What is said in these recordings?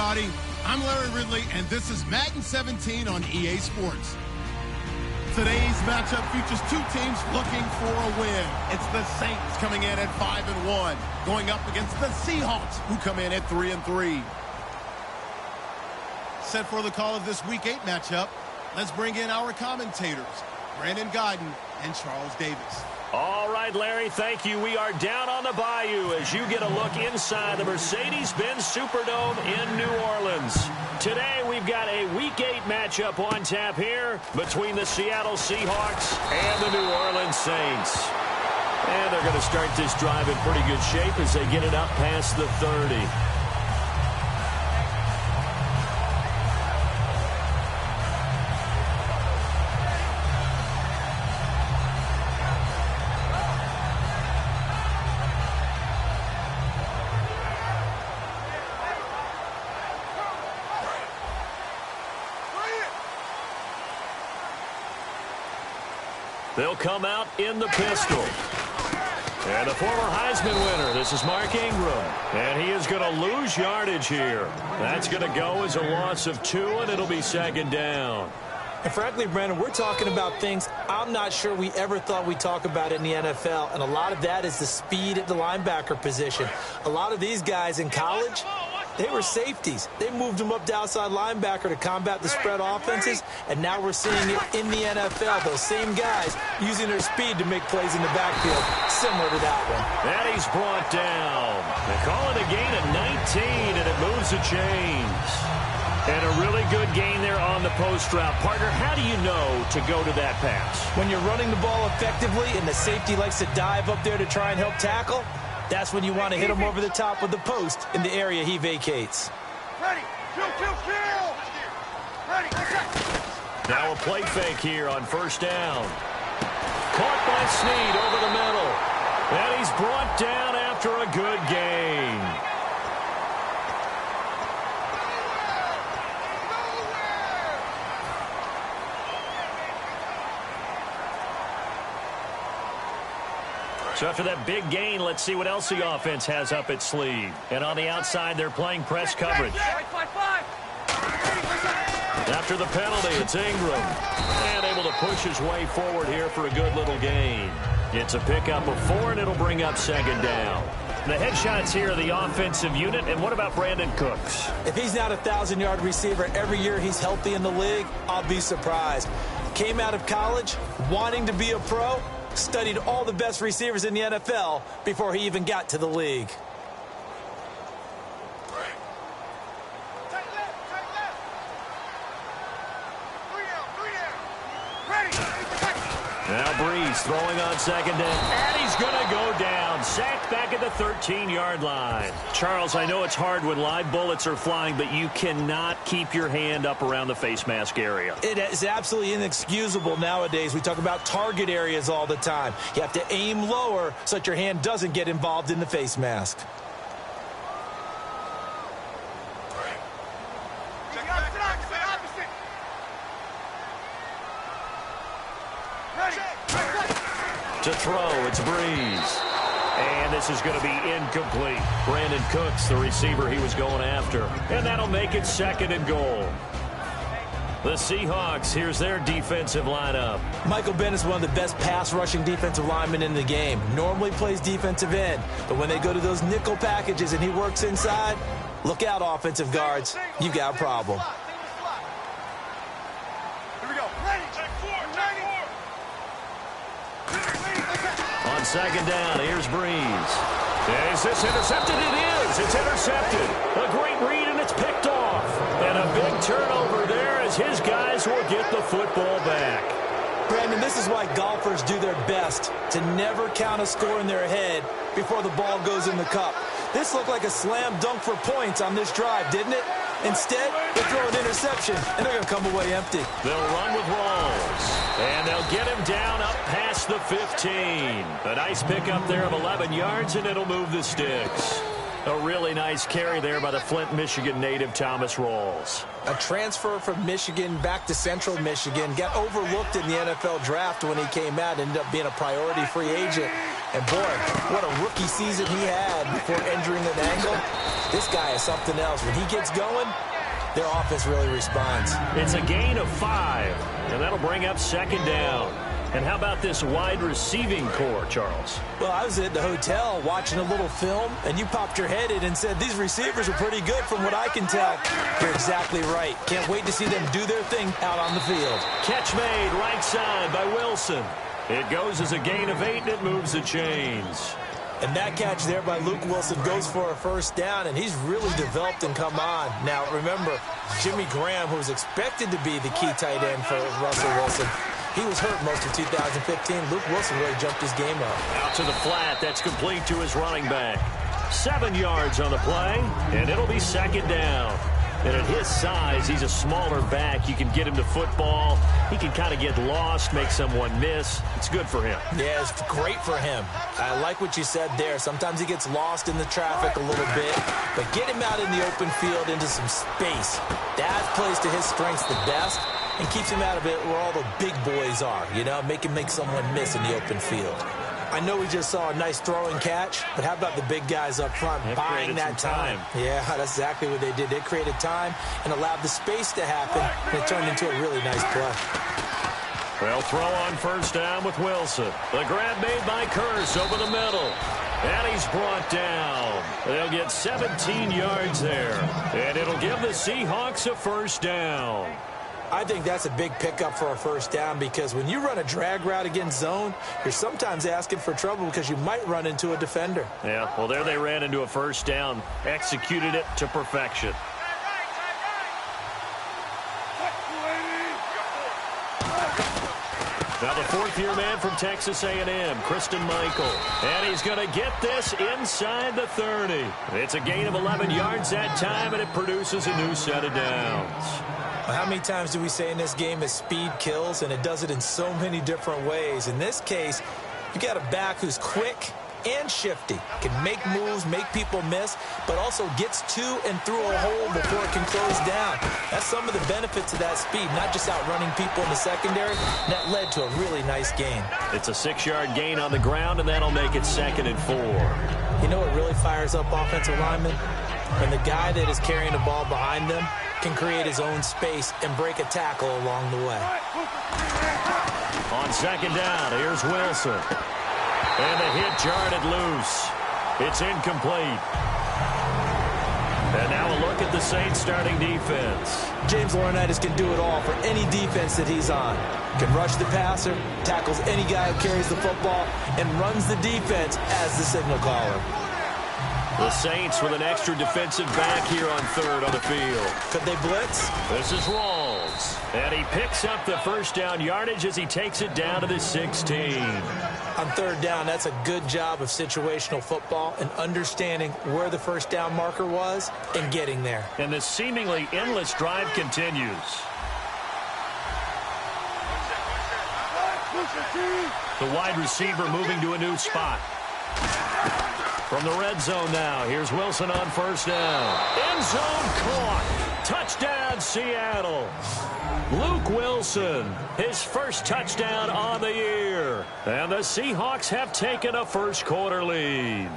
everybody. I'm Larry Ridley, and this is Madden 17 on EA Sports. Today's matchup features two teams looking for a win. It's the Saints coming in at 5-1, going up against the Seahawks, who come in at 3-3. Set for the call of this Week 8 matchup, let's bring in our commentators, Brandon Godden and Charles Davis. All right, Larry, thank you. We are down on the bayou as you get a look inside the Mercedes-Benz Superdome in New Orleans. Today, we've got a Week 8 matchup on tap here between the Seattle Seahawks and the New Orleans Saints. And they're going to start this drive in pretty good shape as they get it up past the 30. They'll come out in the pistol. And the former Heisman winner, this is Mark Ingram. And he is going to lose yardage here. That's going to go as a loss of 2, and it'll be second down. And frankly, Brandon, we're talking about things I'm not sure we ever thought we'd talk about in the NFL. And a lot of that is the speed at the linebacker position. A lot of these guys in college, they were safeties. They moved them up to outside linebacker to combat the spread offenses, and now we're seeing it in the NFL. Those same guys using their speed to make plays in the backfield, similar to that one. And he's brought down. They call it a gain of 19, and it moves the chains. And a really good gain there on the post route. Partner, how do you know to go to that pass? When you're running the ball effectively and the safety likes to dive up there to try and help tackle, that's when you want to hit him over the top of the post in the area he vacates. Ready. Kill. Ready. Now a play fake here on first down. Caught by Snead over the middle. And he's brought down after a good gain. So after that big gain, let's see what else the offense has up its sleeve. And on the outside, they're playing press coverage. After the penalty, it's Ingram. And able to push his way forward here for a good little gain. It's a pickup of 4, and it'll bring up second down. The headshots here are the offensive unit. And what about Brandon Cooks? If he's not a 1,000-yard receiver every year he's healthy in the league, I'll be surprised. Came out of college wanting to be a pro, studied all the best receivers in the NFL before he even got to the league. Now Breeze throwing on second down. And he's going to go down. Sacked back at the 13-yard line. Charles, I know it's hard when live bullets are flying, but you cannot keep your hand up around the face mask area. It is absolutely inexcusable nowadays. We talk about target areas all the time. You have to aim lower so that your hand doesn't get involved in the face mask. To throw, it's Breeze. And this is going to be incomplete. Brandon Cooks, the receiver he was going after. And that'll make it second and goal. The Seahawks, here's their defensive lineup. Michael Bennett is one of the best pass-rushing defensive linemen in the game. Normally plays defensive end, but when they go to those nickel packages and he works inside, look out, offensive guards. You got a problem. On second down, here's Breeze. Is this intercepted? It is. It's intercepted. A great read, and it's picked off. And a big turnover there as his guys will get the football back. Brandon, this is why golfers do their best to never count a score in their head before the ball goes in the cup. This looked like a slam dunk for points on this drive, didn't it? Instead, they throw an interception, and they're going to come away empty. They'll run with Rawls, and they'll get him down up past the 15. A nice pickup there of 11 yards, and it'll move the sticks. A really nice carry there by the Flint, Michigan native Thomas Rawls. A transfer from Michigan back to Central Michigan. Got overlooked in the NFL draft when he came out. Ended up being a priority free agent. And boy, what a rookie season he had before injuring an ankle. This guy is something else. When he gets going, their offense really responds. It's a gain of 5, and that'll bring up second down. And how about this wide receiving core, Charles? Well, I was at the hotel watching a little film, and you popped your head in and said, these receivers are pretty good from what I can tell. You're exactly right. Can't wait to see them do their thing out on the field. Catch made right side by Wilson. It goes as a gain of 8, and it moves the chains. And that catch there by Luke Wilson goes for a first down, and he's really developed and come on. Now, remember, Jimmy Graham, who was expected to be the key tight end for Russell Wilson, he was hurt most of 2015. Luke Wilson really jumped his game up. Out to the flat. That's complete to his running back. 7 yards on the play, and it'll be second down. And at his size, he's a smaller back. You can get him to football. He can kind of get lost, make someone miss. It's good for him. Yeah, it's great for him. I like what you said there. Sometimes he gets lost in the traffic a little bit. But get him out in the open field into some space. That plays to his strengths the best and keeps him out of it where all the big boys are. You know, make him make someone miss in the open field. I know we just saw a nice throwing catch, but how about the big guys up front buying that time? Yeah, that's exactly what they did. They created time and allowed the space to happen, and it turned into a really nice play. Well, throw on first down with Wilson. The grab made by Curse over the middle. And he's brought down. They'll get 17 yards there. And it'll give the Seahawks a first down. I think that's a big pickup for a first down because when you run a drag route against zone, you're sometimes asking for trouble because you might run into a defender. Yeah, well, there they ran into a first down, executed it to perfection. Now the fourth-year man from Texas A&M, Kristen Michael. And he's going to get this inside the 30. It's a gain of 11 yards that time, and it produces a new set of downs. How many times do we say in this game that speed kills, and it does it in so many different ways? In this case, you got a back who's quick and shifty, can make moves, make people miss, but also gets to and through a hole before it can close down. That's some of the benefits of that speed, not just outrunning people in the secondary. And that led to a really nice gain. It's a 6-yard gain on the ground, and that'll make it 2nd and 4. You know what really fires up offensive linemen? When the guy that is carrying the ball behind them can create his own space and break a tackle along the way. On second down, here's Wilson. And the hit jarred it loose. It's incomplete. And now a look at the Saints starting defense. James Laurinaitis can do it all for any defense that he's on. Can rush the passer, tackles any guy who carries the football, and runs the defense as the signal caller. The Saints with an extra defensive back here on third on the field. Could they blitz? This is Rawls. And he picks up the first down yardage as he takes it down to the 16. On third down, that's a good job of situational football and understanding where the first down marker was and getting there. And the seemingly endless drive continues. The wide receiver moving to a new spot. From the red zone now, here's Wilson on first down. End zone caught. Touchdown, Seattle. Luke Wilson, his first touchdown on the year. And the Seahawks have taken a first-quarter lead.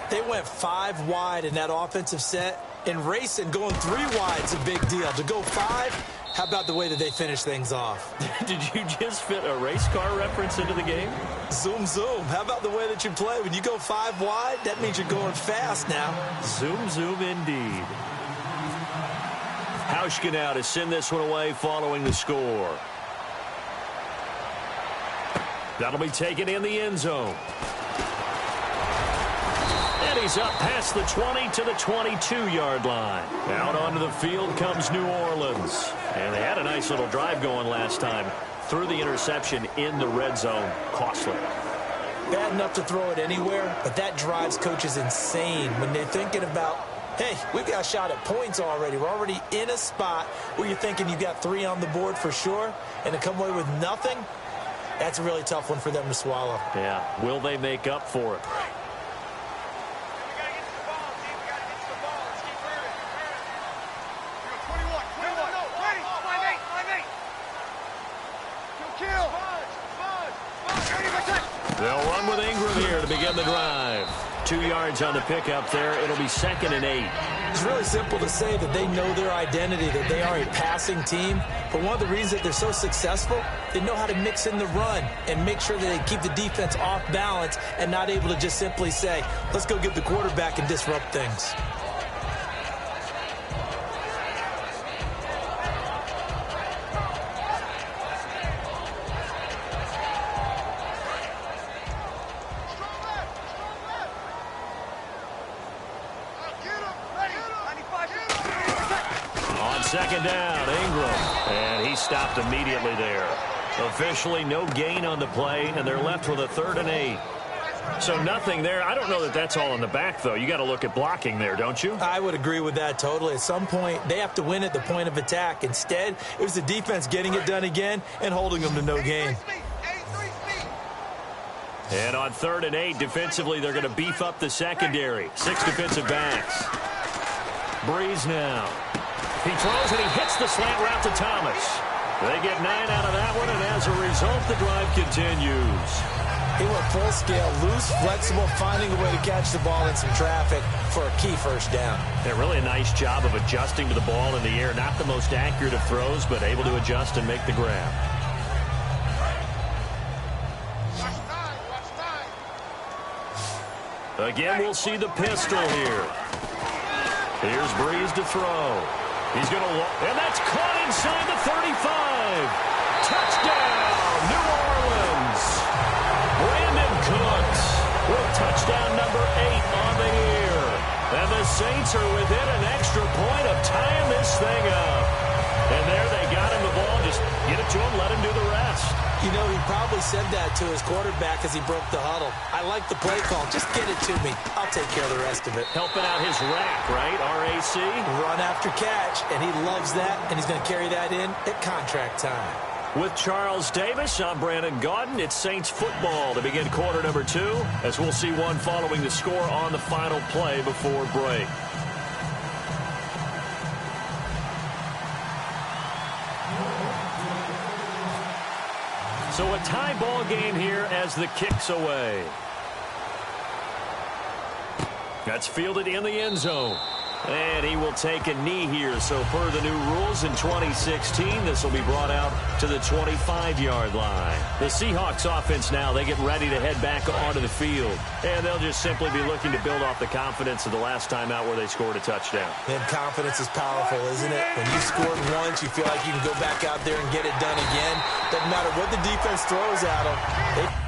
They went 5 wide in that offensive set, and racing going 3 wide is a big deal. To go 5, how about the way that they finish things off? Did you just fit a race car reference into the game? Zoom, zoom. How about the way that you play? When you go 5 wide, that means you're going fast now. Zoom, zoom indeed. Hauschka now to send this one away following the score. That'll be taken in the end zone. And he's up past the 20 to the 22-yard line. Out onto the field comes New Orleans. And they had a nice little drive going last time. Threw the interception in the red zone. Costly. Bad enough to throw it anywhere, but that drives coaches insane when they're thinking about, hey, we've got a shot at points already. We're already in a spot where you're thinking you got 3 on the board for sure, and to come away with nothing, that's a really tough one for them to swallow. Yeah. Will they make up for it? They'll run with Ingram here to begin the drive. 2 yards on the pickup there. It'll be 2nd and 8. It's really simple to say that they know their identity, that they are a passing team. But one of the reasons that they're so successful, they know how to mix in the run and make sure that they keep the defense off balance and not able to just simply say, let's go get the quarterback and disrupt things. On 2nd down, Ingram. And he stopped immediately there. Officially no gain on the play, and they're left with a 3rd and 8. So nothing there. I don't know that that's all in the back, though. You got to look at blocking there, don't you? I would agree with that totally. At some point, they have to win at the point of attack. Instead, it was the defense getting it done again and holding them to no gain. And on 3rd and 8, defensively, they're going to beef up the secondary. 6 defensive backs. Breeze now. He throws and he hits the slant route to Thomas. They get 9 out of that one, and as a result, the drive continues. He went full scale, loose, flexible, finding a way to catch the ball in some traffic for a key first down. Yeah, really a nice job of adjusting to the ball in the air. Not the most accurate of throws, but able to adjust and make the grab. Again, we'll see the pistol here. Here's Breeze to throw. He's going to look, and that's caught inside the 35. Touchdown, New Orleans. Brandon Cooks with touchdown number 8 on the year. And the Saints are within an extra point of tying this thing up. And there they got him the ball. Just get it to him, let him do the rest. You know, he probably said that to his quarterback as he broke the huddle. I like the play call. Just get it to me. I'll take care of the rest of it. Helping out his rack, right? RAC. Run after catch, and he loves that, and he's going to carry that in at contract time. With Charles Davis, I'm Brandon Gaudin. It's Saints football to begin quarter number 2, as we'll see one following the score on the final play before break. So a tie ball game here as the kick's away. That's fielded in the end zone. And he will take a knee here. So per the new rules in 2016, this will be brought out to the 25-yard line. The Seahawks offense now, they get ready to head back onto the field. And they'll just simply be looking to build off the confidence of the last time out where they scored a touchdown. And confidence is powerful, isn't it? When you scored once, you feel like you can go back out there and get it done again. Doesn't matter what the defense throws at them.